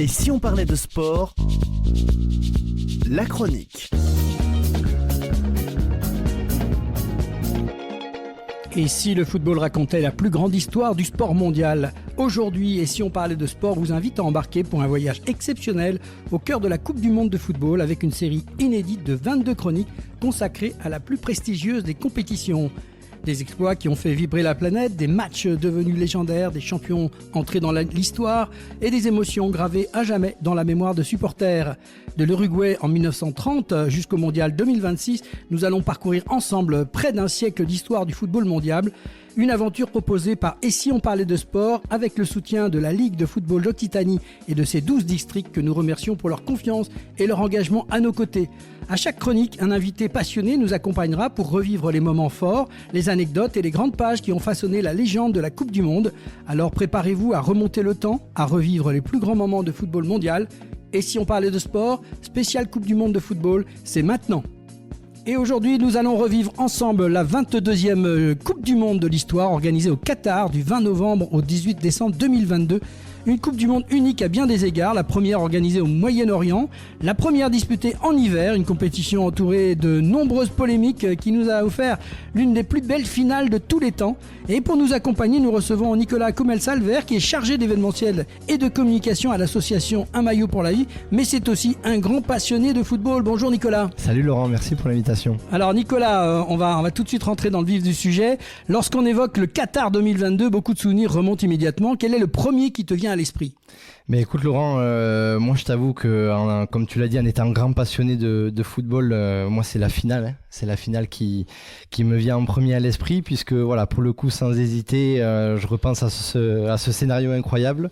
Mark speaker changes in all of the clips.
Speaker 1: Et si on parlait de sport, la chronique.
Speaker 2: Et si le football racontait la plus grande histoire du sport mondial? Aujourd'hui, et si on parlait de sport, vous invite à embarquer pour un voyage exceptionnel au cœur de la Coupe du Monde de football avec une série inédite de 22 chroniques consacrées à la plus prestigieuse des compétitions. Des exploits qui ont fait vibrer la planète, des matchs devenus légendaires, des champions entrés dans l'histoire et des émotions gravées à jamais dans la mémoire de supporters. De l'Uruguay en 1930 jusqu'au Mondial 2026, nous allons parcourir ensemble près d'un siècle d'histoire du football mondial. Une aventure proposée par Et si on parlait de sport avec le soutien de la Ligue de football d'Occitanie et de ses 12 districts que nous remercions pour leur confiance et leur engagement à nos côtés. À chaque chronique, un invité passionné nous accompagnera pour revivre les moments forts, les anecdotes et les grandes pages qui ont façonné la légende de la Coupe du Monde. Alors préparez-vous à remonter le temps, à revivre les plus grands moments de football mondial. Et si on parlait de sport, spécial Coupe du Monde de football, c'est maintenant. Et aujourd'hui, nous allons revivre ensemble la 22e Coupe du Monde de l'histoire organisée au Qatar du 20 novembre au 18 décembre 2022. Une Coupe du Monde unique à bien des égards, la première organisée au Moyen-Orient, la première disputée en hiver, une compétition entourée de nombreuses polémiques qui nous a offert l'une des plus belles finales de tous les temps. Et pour nous accompagner, nous recevons Nicolas Comel-Salver qui est chargé d'événementiel et de communication à l'association Un Maillot pour la Vie, mais c'est aussi un grand passionné de football. Bonjour Nicolas.
Speaker 3: Salut Laurent, merci pour l'invitation.
Speaker 2: Alors Nicolas, on va tout de suite rentrer dans le vif du sujet. Lorsqu'on évoque le Qatar 2022, beaucoup de souvenirs remontent immédiatement. Quel est le premier qui te vient à l'esprit?
Speaker 3: Mais écoute Laurent, moi je t'avoue que comme tu l'as dit, en étant un grand passionné de football, moi c'est la finale. C'est la finale qui me vient en premier à l'esprit, puisque voilà, pour le coup, sans hésiter, je repense à ce scénario incroyable,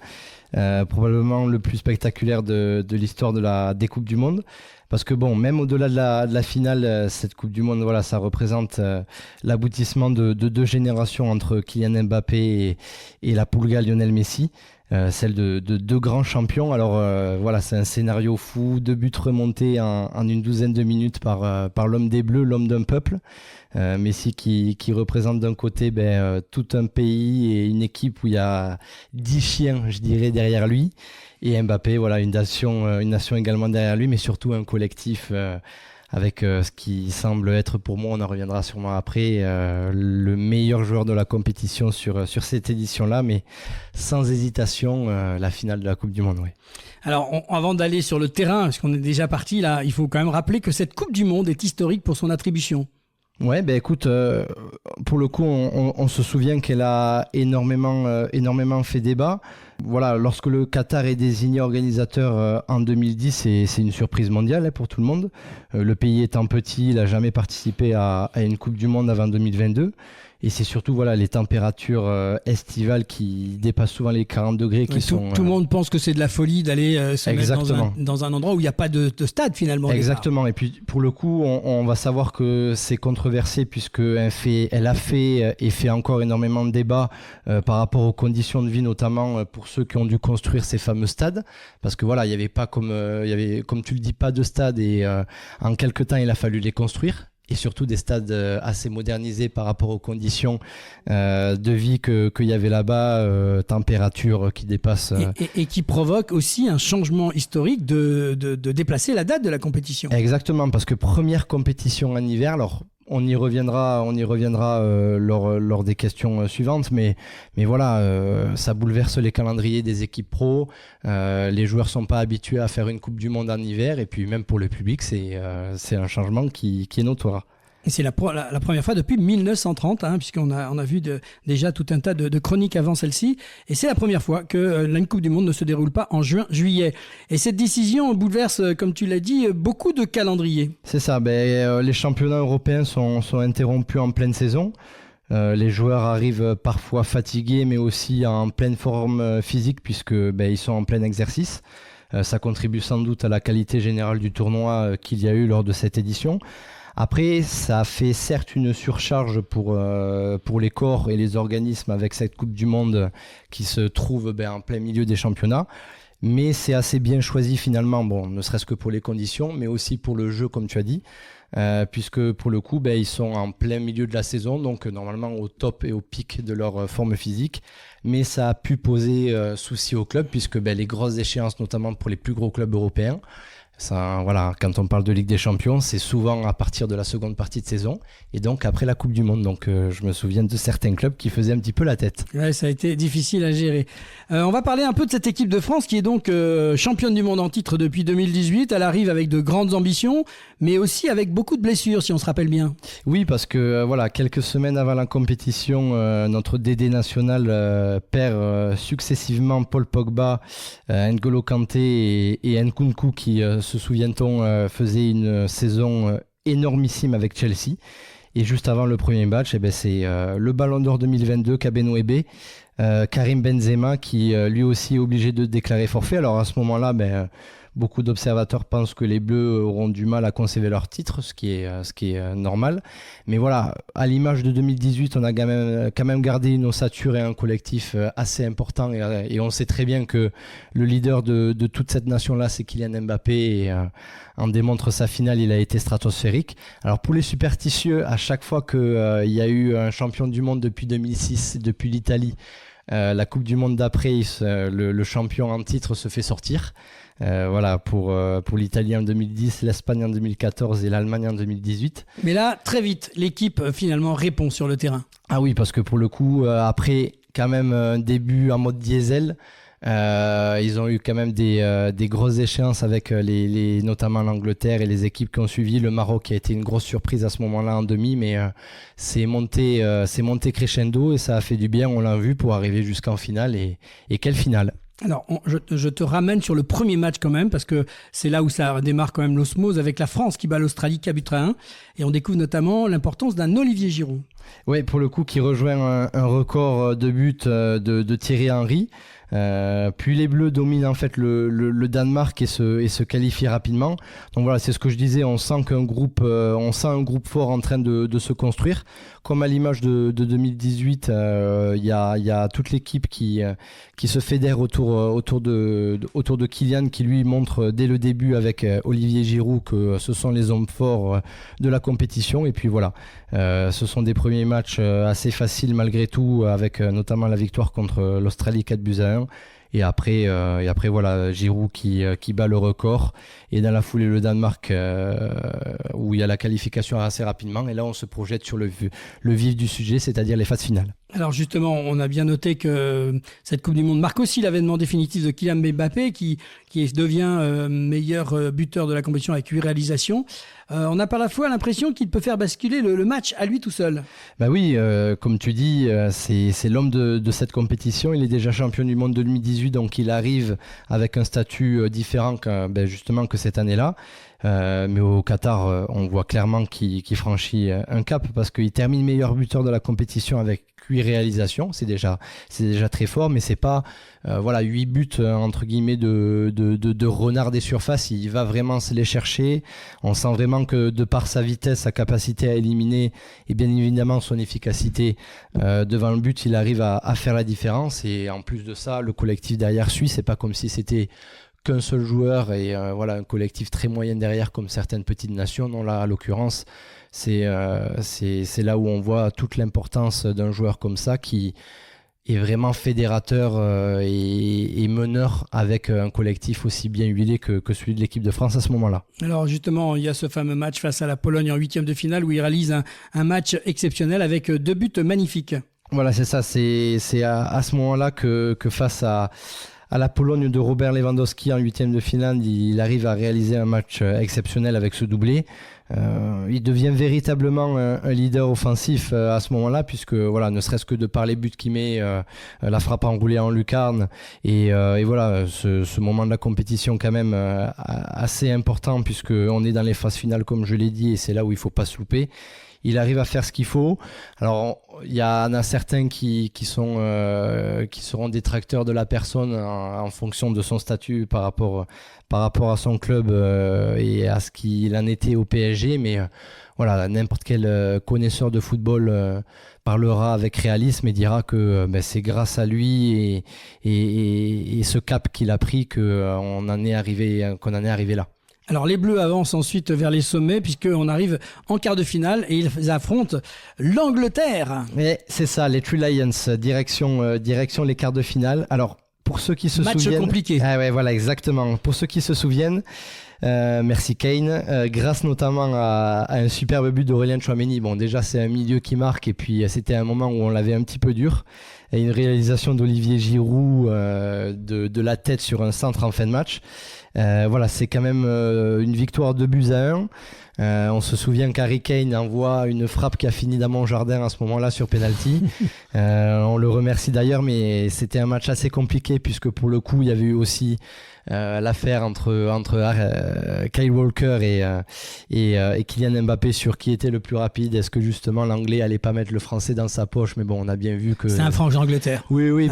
Speaker 3: probablement le plus spectaculaire de l'histoire des Coupes du Monde. Parce que bon, même au-delà de la finale, cette Coupe du Monde, voilà, ça représente l'aboutissement de deux générations entre Kylian Mbappé et la Pulga Lionel Messi. Celle de deux grands champions. Alors voilà, c'est un scénario fou, 2 buts remontés en une douzaine de minutes par l'homme des Bleus, l'homme d'un peuple. Messi qui représente d'un côté tout un pays et une équipe où il y a 10 chiens, je dirais, derrière lui. Et Mbappé, voilà, une nation également derrière lui, mais surtout un collectif avec ce qui semble être pour moi, on en reviendra sûrement après, le meilleur joueur de la compétition sur cette édition-là, mais sans hésitation, la finale de la Coupe du Monde. Oui.
Speaker 2: Alors, avant d'aller sur le terrain, parce qu'on est déjà parti là, il faut quand même rappeler que cette Coupe du Monde est historique pour son attribution.
Speaker 3: Ouais, écoute, pour le coup, on se souvient qu'elle a énormément fait débat. Voilà, lorsque le Qatar est désigné organisateur en 2010, c'est une surprise mondiale pour tout le monde. Le pays étant petit, il n'a jamais participé à une Coupe du Monde avant 2022. Et c'est surtout voilà, les températures estivales qui dépassent souvent les 40 degrés.
Speaker 2: Tout le monde pense que c'est de la folie d'aller se mettre dans un endroit où il n'y a pas de stade finalement.
Speaker 3: Exactement. Et puis pour le coup, on va savoir que c'est controversé puisqu'elle a fait et fait encore énormément de débats par rapport aux conditions de vie, notamment pour ceux qui ont dû construire ces fameux stades. Parce que voilà, il n'y avait pas comme tu le dis, pas de stade et en quelques temps, il a fallu les construire. Et surtout des stades assez modernisés par rapport aux conditions de vie qu'il y avait là-bas, température qui dépasse...
Speaker 2: Et qui provoque aussi un changement historique de déplacer la date de la compétition.
Speaker 3: Exactement, parce que première compétition en hiver, alors... On y reviendra lors des questions suivantes, mais voilà, ça bouleverse les calendriers des équipes pro. Les joueurs sont pas habitués à faire une Coupe du Monde en hiver, et puis même pour le public, c'est un changement qui est notoire.
Speaker 2: Et c'est la première fois depuis 1930, puisqu'on a vu déjà tout un tas de chroniques avant celle-ci. Et c'est la première fois que la Coupe du Monde ne se déroule pas en juin-juillet. Et cette décision bouleverse, comme tu l'as dit, beaucoup de calendriers.
Speaker 3: C'est ça. Les championnats européens sont interrompus en pleine saison. Les joueurs arrivent parfois fatigués, mais aussi en pleine forme physique, puisque ils sont en plein exercice. Ça contribue sans doute à la qualité générale du tournoi qu'il y a eu lors de cette édition. Après, ça a fait certes une surcharge pour les corps et les organismes avec cette Coupe du Monde qui se trouve en plein milieu des championnats. mais c'est assez bien choisi finalement, bon, ne serait-ce que pour les conditions, mais aussi pour le jeu, comme tu as dit, puisque pour le coup, ils sont en plein milieu de la saison, donc normalement au top et au pic de leur forme physique, mais ça a pu poser souci au club, puisque les grosses échéances, notamment pour les plus gros clubs européens, ça, voilà, quand on parle de Ligue des Champions, c'est souvent à partir de la seconde partie de saison et donc après la Coupe du Monde. Donc je me souviens de certains clubs qui faisaient un petit peu la tête.
Speaker 2: Ouais, ça a été difficile à gérer. On va parler un peu de cette équipe de France qui est donc championne du monde en titre depuis 2018. Elle arrive avec de grandes ambitions, mais aussi avec beaucoup de blessures, si on se rappelle bien.
Speaker 3: Oui, parce que voilà, quelques semaines avant la compétition, notre DD national perd successivement Paul Pogba, N'Golo Kanté et Nkunku qui se souvient-on, faisait une saison énormissime avec Chelsea. Et juste avant le premier match, c'est le Ballon d'Or 2022, Kabeno Ebe, Karim Benzema, qui lui aussi est obligé de déclarer forfait. Alors à ce moment-là, beaucoup d'observateurs pensent que les Bleus auront du mal à conserver leur titre, ce qui est normal. Mais voilà, à l'image de 2018, on a quand même gardé une ossature et un collectif assez important. Et on sait très bien que le leader de toute cette nation-là, c'est Kylian Mbappé. Et en démontre sa finale, il a été stratosphérique. Alors pour les superstitieux, à chaque fois qu'il y a eu un champion du monde depuis 2006, depuis l'Italie, la Coupe du Monde d'après, le champion en titre se fait sortir. Voilà, pour l'Italie en 2010, l'Espagne en 2014 et l'Allemagne en 2018.
Speaker 2: Mais là, très vite, l'équipe finalement répond sur le terrain.
Speaker 3: Ah oui, parce que pour le coup, après quand même un début en mode diesel, ils ont eu quand même des grosses échéances avec notamment l'Angleterre et les équipes qui ont suivi. Le Maroc qui a été une grosse surprise à ce moment-là en demi, mais c'est monté crescendo et ça a fait du bien, on l'a vu, pour arriver jusqu'en finale. Et quelle finale!
Speaker 2: Alors, je te ramène sur le premier match quand même, parce que c'est là où ça démarre quand même l'osmose avec la France qui bat l'Australie 4-1. Et on découvre notamment l'importance d'un Olivier Giroud.
Speaker 3: Oui, pour le coup, qui rejoint un record de buts de Thierry Henry. Puis les Bleus dominent en fait le Danemark et se qualifient rapidement. Donc voilà, c'est ce que je disais, on sent un groupe fort en train de se construire. Comme à l'image de 2018, il y a toute l'équipe qui se fédère autour de Kylian, qui lui montre dès le début avec Olivier Giroud que ce sont les hommes forts de la compétition. Et puis voilà, ce sont des premiers matchs assez faciles malgré tout, avec notamment la victoire contre l'Australie 4-1. Et après voilà, Giroud qui bat le record, et dans la foulée le Danemark où il y a la qualification assez rapidement, et là on se projette sur le vif du sujet, c'est-à-dire les phases finales.
Speaker 2: Alors justement, on a bien noté que cette Coupe du Monde marque aussi l'avènement définitif de Kylian Mbappé qui devient meilleur buteur de la compétition avec 8 réalisations. On a par la fois l'impression qu'il peut faire basculer le match à lui tout seul.
Speaker 3: Bah oui, comme tu dis, c'est l'homme de cette compétition. Il est déjà champion du monde 2018, donc il arrive avec un statut différent justement que cette année-là. Mais au Qatar, on voit clairement qu'il franchit un cap, parce qu'il termine meilleur buteur de la compétition avec 8 réalisations. C'est déjà très fort, mais c'est pas 8 buts entre guillemets de renard des surfaces. Il va vraiment se les chercher. On sent vraiment que de par sa vitesse, sa capacité à éliminer et bien évidemment son efficacité devant le but, il arrive à faire la différence. Et en plus de ça, le collectif derrière suit. C'est pas comme si c'était qu'un seul joueur et un collectif très moyen derrière comme certaines petites nations. Non, là, à l'occurrence, c'est là où on voit toute l'importance d'un joueur comme ça qui est vraiment fédérateur et meneur avec un collectif aussi bien huilé que celui de l'équipe de France à ce moment-là.
Speaker 2: Alors justement, il y a ce fameux match face à la Pologne en 8e de finale où il réalise un match exceptionnel avec 2 buts magnifiques.
Speaker 3: Voilà, c'est ça. C'est à ce moment-là que face à la Pologne de Robert Lewandowski en 8e de finale, il arrive à réaliser un match exceptionnel avec ce doublé. Il devient véritablement un leader offensif à ce moment-là, puisque voilà, ne serait-ce que de par les buts qu'il met, la frappe enroulée en lucarne, et voilà, ce moment de la compétition quand même assez important, puisqu'on est dans les phases finales comme je l'ai dit, et c'est là où il ne faut pas se louper. il arrive à faire ce qu'il faut. Alors il y en a certains qui seront détracteurs de la personne en fonction de son statut par rapport à son club et à ce qu'il en était au PSG, mais voilà, n'importe quel connaisseur de football parlera avec réalisme et dira que c'est grâce à lui et ce cap qu'il a pris qu'on en est arrivé là.
Speaker 2: Alors les Bleus avancent ensuite vers les sommets puisqu'on arrive en quart de finale et ils affrontent l'Angleterre.
Speaker 3: Et c'est ça, les Three Lions, direction les quarts de finale. Alors pour ceux qui se souviennent...
Speaker 2: Match compliqué.
Speaker 3: Ah ouais, voilà, exactement. Pour ceux qui se souviennent... merci Kane, grâce notamment à un superbe but d'Aurélien Tchouaméni. Bon, déjà c'est un milieu qui marque et puis c'était un moment où on l'avait un petit peu dur, et une réalisation d'Olivier Giroud de la tête sur un centre en fin de match. Voilà, c'est quand même une victoire 2-1. On se souvient qu'Harry Kane envoie une frappe qui a fini dans mon jardin à ce moment-là sur penalty. On le remercie d'ailleurs, mais c'était un match assez compliqué puisque pour le coup il y avait eu aussi l'affaire entre Kyle Walker et Kylian Mbappé sur qui était le plus rapide. Est-ce que justement l'anglais allait pas mettre le français dans sa poche? Mais bon, on a bien vu que
Speaker 2: c'est un France-Angleterre.
Speaker 3: Oui,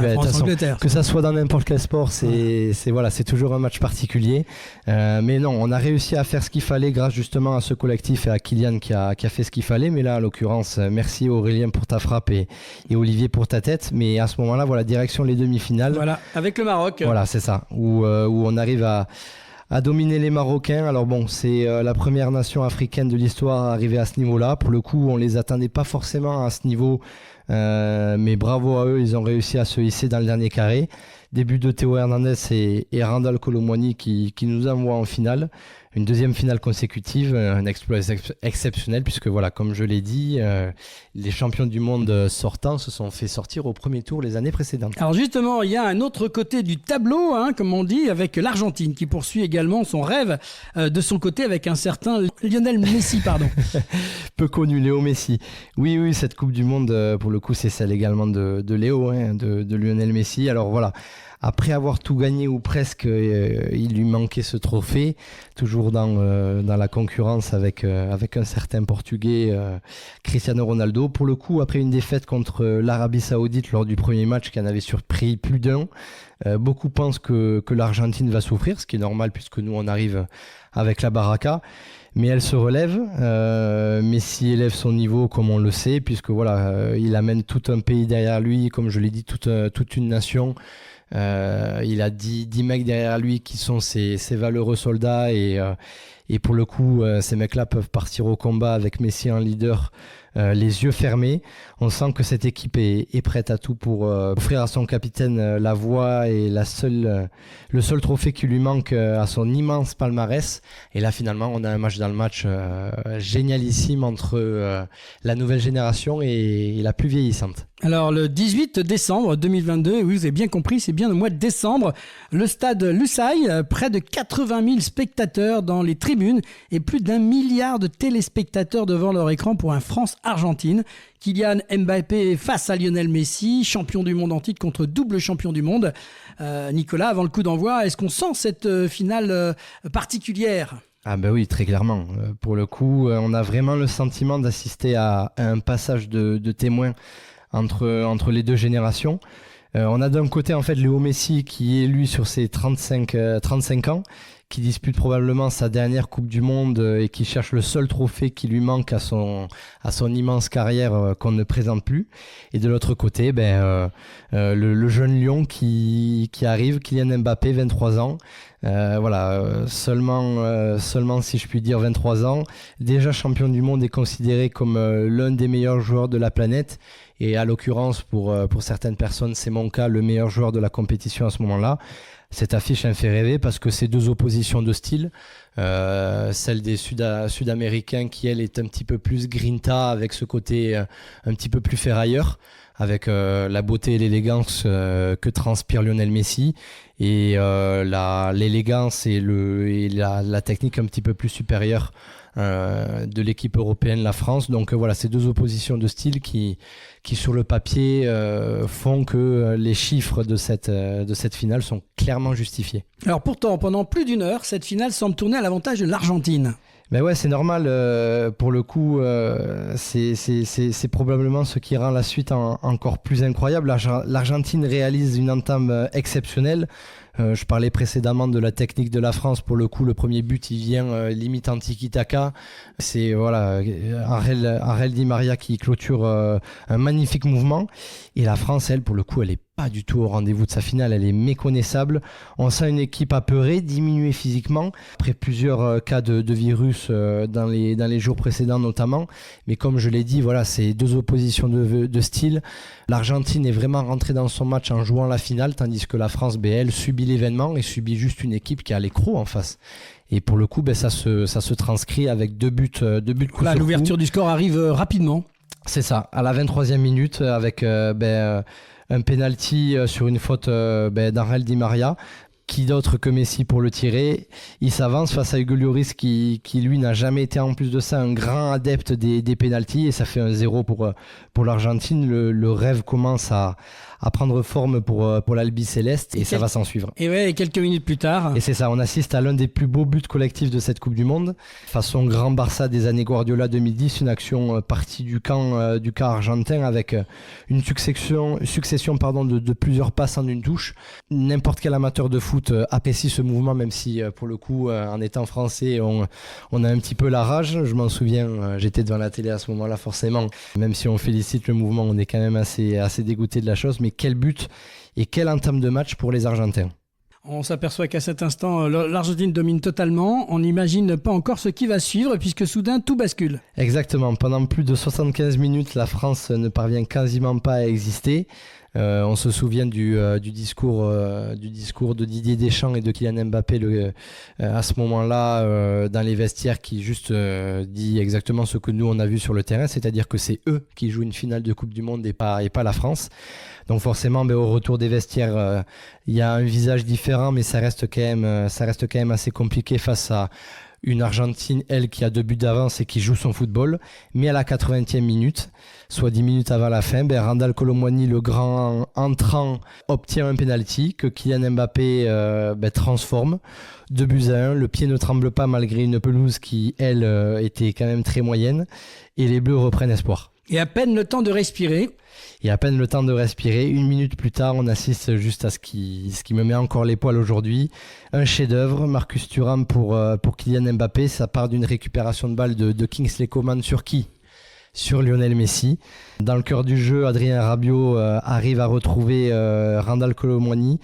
Speaker 3: que ça soit dans n'importe quel sport, c'est toujours un match particulier. Mais non, on a réussi à faire ce qu'il fallait grâce justement à ce collectif et à Kylian qui a fait ce qu'il fallait. Mais là, en l'occurrence, merci Aurélien pour ta frappe et Olivier pour ta tête. Mais à ce moment-là, voilà, direction les demi-finales.
Speaker 2: Voilà, avec le Maroc.
Speaker 3: Voilà, c'est ça, où on arrive à dominer les Marocains. Alors bon, c'est la première nation africaine de l'histoire à arriver à ce niveau-là. Pour le coup, on les attendait pas forcément à ce niveau, mais bravo à eux, ils ont réussi à se hisser dans le dernier carré. Début de Théo Hernandez et Randal Kolo Muani qui nous envoient en finale. Une deuxième finale consécutive, un exploit exceptionnel puisque voilà, comme je l'ai dit, les champions du monde sortants se sont fait sortir au premier tour les années précédentes.
Speaker 2: Alors justement, il y a un autre côté du tableau, comme on dit, avec l'Argentine qui poursuit également son rêve de son côté avec un certain Lionel Messi, pardon.
Speaker 3: Peu connu, Léo Messi. Oui, cette Coupe du Monde, pour le coup, c'est celle également de Léo, de Lionel Messi. Alors voilà. Après avoir tout gagné ou presque, il lui manquait ce trophée, toujours dans la concurrence avec un certain Portugais, Cristiano Ronaldo. Pour le coup, après une défaite contre l'Arabie Saoudite lors du premier match qui en avait surpris plus d'un, beaucoup pensent que l'Argentine va souffrir, ce qui est normal puisque nous on arrive avec la baraka. Mais elle se relève, Messi élève son niveau comme on le sait, puisque voilà, il amène tout un pays derrière lui, comme je l'ai dit, toute une nation. Il a 10 mecs derrière lui qui sont ses valeureux soldats et pour le coup ces mecs-là peuvent partir au combat avec Messi en leader, les yeux fermés. On sent que cette équipe est prête à tout pour offrir à son capitaine la voix et le seul trophée qui lui manque à son immense palmarès. Et là finalement on a un match dans le match génialissime entre la nouvelle génération et la plus vieillissante.
Speaker 2: Alors le 18 décembre 2022, oui, vous avez bien compris, c'est bien le mois de décembre, le stade Lusail, près de 80 000 spectateurs dans les tribunes et plus d'1 milliard de téléspectateurs devant leur écran pour un France-Argentine. Kylian Mbappé face à Lionel Messi, champion du monde en titre contre double champion du monde. Nicolas, avant le coup d'envoi, est-ce qu'on sent cette finale particulière ?
Speaker 3: Ah ben oui, très clairement. Pour le coup, on a vraiment le sentiment d'assister à un passage de témoin entre les deux générations. On a d'un côté en fait Léo Messi qui est lui sur ses 35 ans, qui dispute probablement sa dernière Coupe du Monde et qui cherche le seul trophée qui lui manque à son immense carrière qu'on ne présente plus. Et de l'autre côté, le jeune lion qui arrive, Kylian Mbappé, 23 ans. Seulement si je puis dire 23 ans, déjà champion du monde et considéré comme l'un des meilleurs joueurs de la planète. Et à l'occurrence, pour certaines personnes, c'est mon cas, le meilleur joueur de la compétition à ce moment-là. Cette affiche me fait rêver parce que c'est deux oppositions de style. Celle des Sud-Américains qui, elle, est un petit peu plus grinta avec ce côté un petit peu plus ferrailleur, avec la beauté et l'élégance que transpire Lionel Messi et l'élégance et la technique un petit peu plus supérieure de l'équipe européenne, la France. Donc voilà, ces deux oppositions de style qui sur le papier font que les chiffres de cette finale sont clairement justifiés.
Speaker 2: Alors pourtant, pendant plus d'une heure, cette finale semble tourner à l'avantage de l'Argentine.
Speaker 3: Ben ouais, c'est normal. Pour le coup, c'est probablement ce qui rend la suite encore plus incroyable. L'Argentine réalise une entame exceptionnelle. Je parlais précédemment de la technique de la France. Pour le coup, le premier but, il vient limite en tiki-taka. C'est voilà, Angel Di Maria qui clôture un magnifique mouvement. Et la France, elle, pour le coup, elle est pas du tout au rendez-vous de sa finale. Elle est méconnaissable. On sent une équipe apeurée, diminuée physiquement, après plusieurs cas de virus dans les jours précédents notamment. Mais comme je l'ai dit, voilà, c'est deux oppositions de style. L'Argentine est vraiment rentrée dans son match en jouant la finale, tandis que la France, elle subit l'événement et subit juste une équipe qui a les crocs en face. Et pour le coup, ça se transcrit avec deux buts coup sur coup.
Speaker 2: L'ouverture du score arrive rapidement.
Speaker 3: C'est ça, à la 23e minute, avec un penalty sur une faute d'Angel Di Maria. Qui d'autre que Messi pour le tirer? Il s'avance face à Hugo Lloris qui lui n'a jamais été en plus de ça un grand adepte des pénaltys, et ça fait un 0 pour l'Argentine. Le rêve commence à prendre forme pour l'Albi Céleste, et ça va s'en suivre.
Speaker 2: Et quelques minutes plus tard.
Speaker 3: Et c'est ça, on assiste à l'un des plus beaux buts collectifs de cette Coupe du Monde. Façon grand Barça des années Guardiola 2010, une action partie du camp argentin avec une succession de plusieurs passes en une touche. N'importe quel amateur de foot apprécie ce mouvement, même si pour le coup, en étant français, on a un petit peu la rage. Je m'en souviens, j'étais devant la télé à ce moment-là forcément. Même si on félicite le mouvement, on est quand même assez dégoûté de la chose. Mais quel but et quelle entame de match pour les Argentins.
Speaker 2: On s'aperçoit qu'à cet instant, l'Argentine domine totalement. On n'imagine pas encore ce qui va suivre, puisque soudain, tout bascule.
Speaker 3: Exactement. Pendant plus de 75 minutes, la France ne parvient quasiment pas à exister. On se souvient du discours de Didier Deschamps et de Kylian Mbappé à ce moment-là dans les vestiaires, qui juste dit exactement ce que nous on a vu sur le terrain, c'est-à-dire que c'est eux qui jouent une finale de Coupe du Monde et pas la France. Donc forcément, au retour des vestiaires, il y a un visage différent, mais ça reste quand même assez compliqué face à une Argentine, elle, qui a 2 buts d'avance et qui joue son football. Mais à la 80e minute, soit 10 minutes avant la fin, Randal Kolo Muani, le grand entrant, obtient un penalty que Kylian Mbappé transforme. 2-1, le pied ne tremble pas malgré une pelouse qui, elle, était quand même très moyenne. Et les Bleus reprennent espoir.
Speaker 2: Et à peine le temps de respirer. Une minute plus tard, on assiste juste à ce qui me met encore les poils aujourd'hui. Un chef-d'œuvre, Marcus Thuram pour Kylian Mbappé. Ça part d'une récupération de balle de Kingsley Coman sur qui ? Sur Lionel Messi. Dans le cœur du jeu, Adrien Rabiot arrive à retrouver Randal Kolo Muani.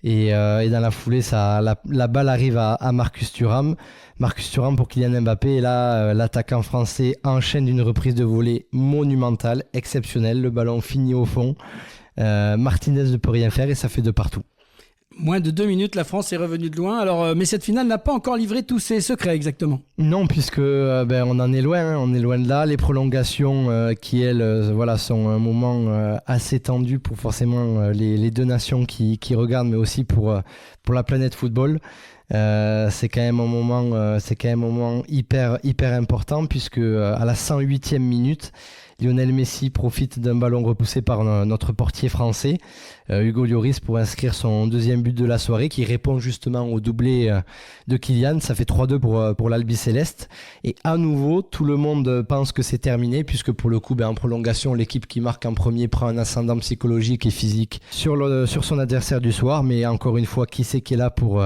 Speaker 2: Et dans la foulée, la balle arrive à Marcus Thuram. Marcus Thuram pour Kylian Mbappé. Et là, l'attaquant français enchaîne d'une reprise de volée monumentale, exceptionnelle. Le ballon finit au fond. Martinez ne peut rien faire et ça fait 2 partout. Moins de 2 minutes, la France est revenue de loin. Alors, mais cette finale n'a pas encore livré tous ses secrets exactement.
Speaker 3: Non, puisque on en est loin. On est loin de là. Les prolongations qui, elles, sont un moment assez tendu pour forcément les deux nations qui regardent, mais aussi pour la planète football. C'est quand même un moment hyper important, puisque à la 108e minute, Lionel Messi profite d'un ballon repoussé par notre portier français, Hugo Lloris, pour inscrire son 2e but de la soirée, qui répond justement au doublé de Kylian. Ça fait 3-2 pour l'Albi Céleste. Et à nouveau, tout le monde pense que c'est terminé, puisque pour le coup, en prolongation, l'équipe qui marque en premier prend un ascendant psychologique et physique sur son adversaire du soir. Mais encore une fois, qui c'est qui est là pour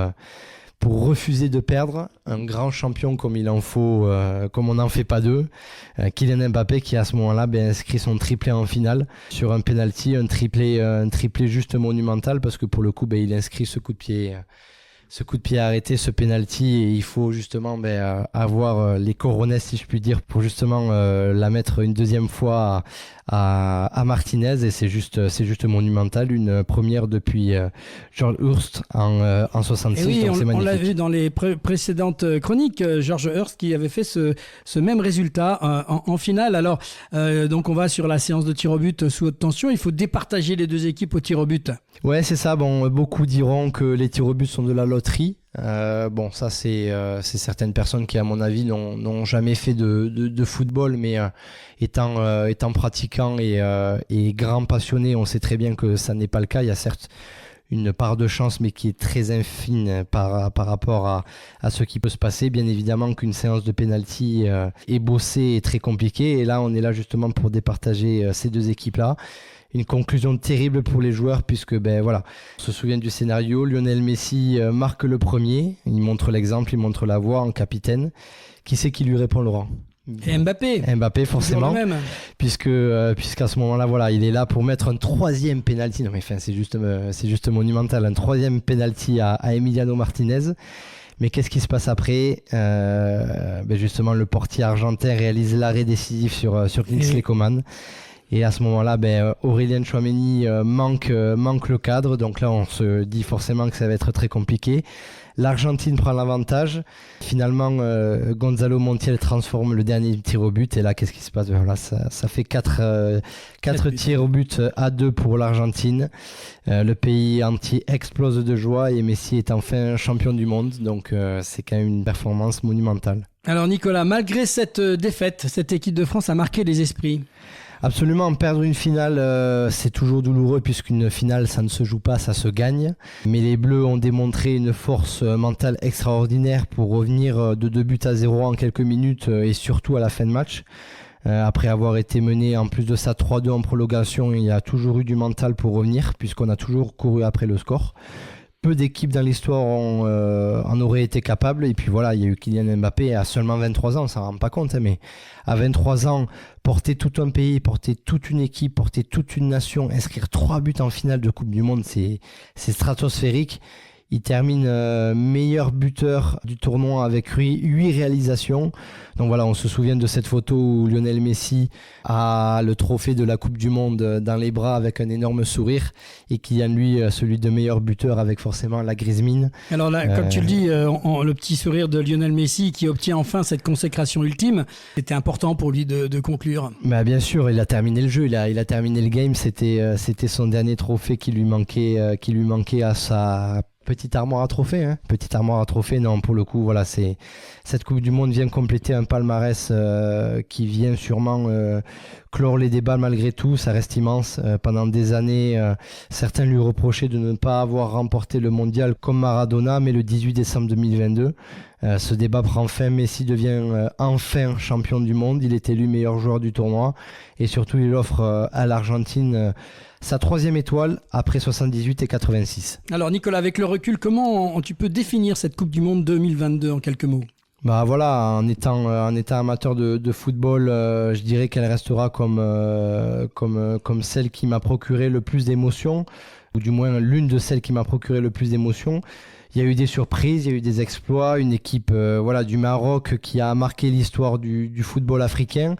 Speaker 3: refuser de perdre un grand champion comme il en faut, comme on n'en fait pas deux. Kylian Mbappé, qui à ce moment-là inscrit son triplé en finale sur un penalty, un triplé juste monumental, parce que pour le coup il inscrit ce coup de pied arrêté, ce penalty, et il faut justement avoir les coronets, si je puis dire, pour justement la mettre une 2e fois à Martinez, et c'est juste monumental, une première depuis George Hurst en 66.
Speaker 2: Oui,
Speaker 3: donc c'est magnifique.
Speaker 2: On l'a vu dans les précédentes chroniques, George Hurst qui avait fait ce même résultat en finale. Alors donc on va sur la séance de tir au but sous haute tension. Il faut départager les deux équipes au tir au but.
Speaker 3: Ouais, c'est ça. Beaucoup diront que les tirs au but sont de la loterie. Ça c'est certaines personnes qui, à mon avis, n'ont jamais fait de football, mais étant pratiquant et grand passionné, on sait très bien que ça n'est pas le cas. Il y a certes une part de chance, mais qui est très infime par rapport à ce qui peut se passer. Bien évidemment qu'une séance de pénalty est bossée et très compliquée. Et là, on est là justement pour départager ces deux équipes-là. Une conclusion terrible pour les joueurs puisque on se souvient du scénario, Lionel Messi marque le premier, il montre l'exemple, il montre la voie en capitaine. Qui c'est qui lui répond, Laurent ?
Speaker 2: Et Mbappé
Speaker 3: forcément, puisqu'à ce moment-là, il est là pour mettre un troisième penalty. Non mais c'est juste monumental, un troisième penalty à Emiliano Martinez. Mais qu'est-ce qui se passe après ? Justement, le portier argentin réalise l'arrêt décisif sur Kingsley Coman. Et à ce moment-là, Aurélien Tchouaméni manque le cadre. Donc là, on se dit forcément que ça va être très compliqué. L'Argentine prend l'avantage. Finalement, Gonzalo Montiel transforme le dernier tir au but. Et là, qu'est-ce qui se passe ? Ça fait 4 tirs au but à 2 pour l'Argentine. Le pays entier explose de joie et Messi est enfin champion du monde. Donc c'est quand même une performance monumentale.
Speaker 2: Alors Nicolas, malgré cette défaite, cette équipe de France a marqué les esprits.
Speaker 3: Absolument, perdre une finale, c'est toujours douloureux puisqu'une finale, ça ne se joue pas, ça se gagne. Mais les Bleus ont démontré une force mentale extraordinaire pour revenir de 2-0 en quelques minutes et surtout à la fin de match. Après avoir été mené en plus de ça 3-2 en prolongation, il y a toujours eu du mental pour revenir puisqu'on a toujours couru après le score. Peu d'équipes dans l'histoire en auraient été capables. Et puis voilà, il y a eu Kylian Mbappé à seulement 23 ans, on s'en rend pas compte, mais à 23 ans, porter tout un pays, porter toute une équipe, porter toute une nation, inscrire 3 buts en finale de Coupe du Monde, c'est stratosphérique. Il termine meilleur buteur du tournoi avec 8 réalisations. Donc voilà, on se souvient de cette photo où Lionel Messi a le trophée de la Coupe du Monde dans les bras avec un énorme sourire et Kylian, lui, celui de meilleur buteur avec forcément la grise mine.
Speaker 2: Alors là, comme tu le dis, le petit sourire de Lionel Messi qui obtient enfin cette consécration ultime, c'était important pour lui de conclure.
Speaker 3: Bien sûr, il a terminé le jeu, il a terminé le game. C'était son dernier trophée qui lui manquait à sa petite armoire à trophées. Petite armoire à trophées, non, pour le coup, voilà, cette Coupe du Monde vient compléter un palmarès qui vient sûrement clore les débats malgré tout. Ça reste immense. Pendant des années, certains lui reprochaient de ne pas avoir remporté le mondial comme Maradona, mais le 18 décembre 2022, ce débat prend fin. Messi devient enfin champion du monde. Il est élu meilleur joueur du tournoi et surtout, il offre à l'Argentine sa 3e étoile après 78 et 86.
Speaker 2: Alors Nicolas, avec le recul, comment tu peux définir cette Coupe du Monde 2022 en quelques mots ?
Speaker 3: En étant amateur de football, je dirais qu'elle restera comme celle qui m'a procuré le plus d'émotions, ou du moins l'une de celles qui m'a procuré le plus d'émotions. Il y a eu des surprises, il y a eu des exploits, une équipe du Maroc qui a marqué l'histoire du football africain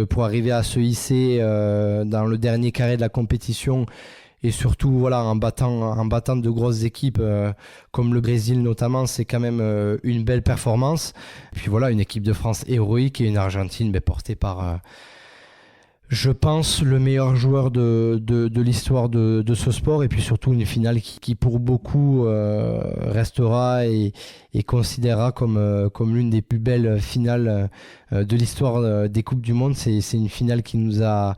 Speaker 3: pour arriver à se hisser dans le dernier carré de la compétition et surtout en battant de grosses équipes comme le Brésil notamment. C'est quand même une belle performance. Et puis une équipe de France héroïque et une Argentine portée par je pense le meilleur joueur de l'histoire de ce sport, et puis surtout une finale qui pour beaucoup restera et considérera comme l'une des plus belles finales de l'histoire des Coupes du Monde. C'est une finale qui nous a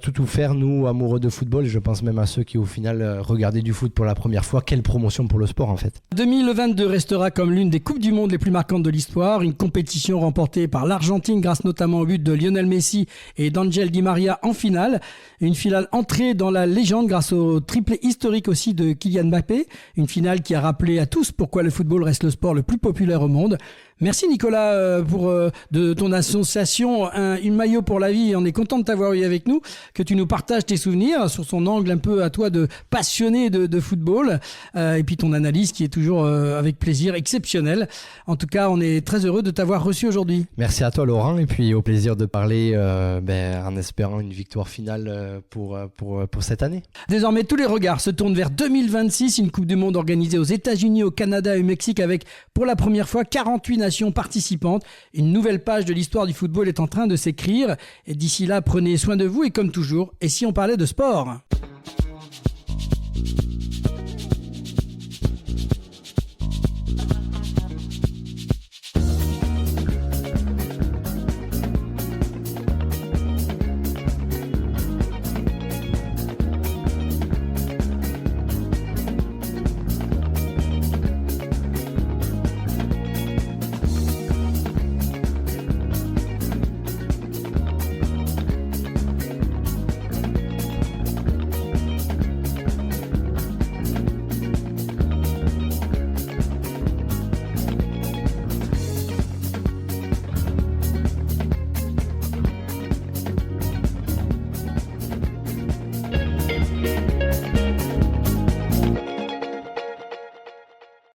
Speaker 3: tout offert, nous amoureux de football, et je pense même à ceux qui au final regardaient du foot pour la première fois. Quelle promotion pour le sport en fait.
Speaker 2: 2022 restera comme l'une des Coupes du Monde les plus marquantes de l'histoire, une compétition remportée par l'Argentine grâce notamment au but de Lionel Messi et d'Angel Di Maria en finale. Une finale entrée dans la légende grâce au triplé historique aussi de Kylian Mbappé. Une finale qui a rappelé à tous pourquoi le football reste le sport le plus populaire au monde. Merci Nicolas pour de ton association Une Maillot pour la vie. On est content de t'avoir eu avec nous, que tu nous partages tes souvenirs sur son angle un peu à toi de passionné de football et puis ton analyse qui est toujours avec plaisir exceptionnelle. En tout cas, on est très heureux de t'avoir reçu aujourd'hui.
Speaker 3: Merci à toi Laurent, et puis au plaisir de parler en espérant une victoire finale pour cette année.
Speaker 2: Désormais, tous les regards se tournent vers 2026, une Coupe du Monde organisée aux États-Unis, au Canada et au Mexique avec pour la première fois 48 nations participantes. Une nouvelle page de l'histoire du football est en train de s'écrire. Et d'ici là, prenez soin de vous et comme toujours, et si on parlait de sport ?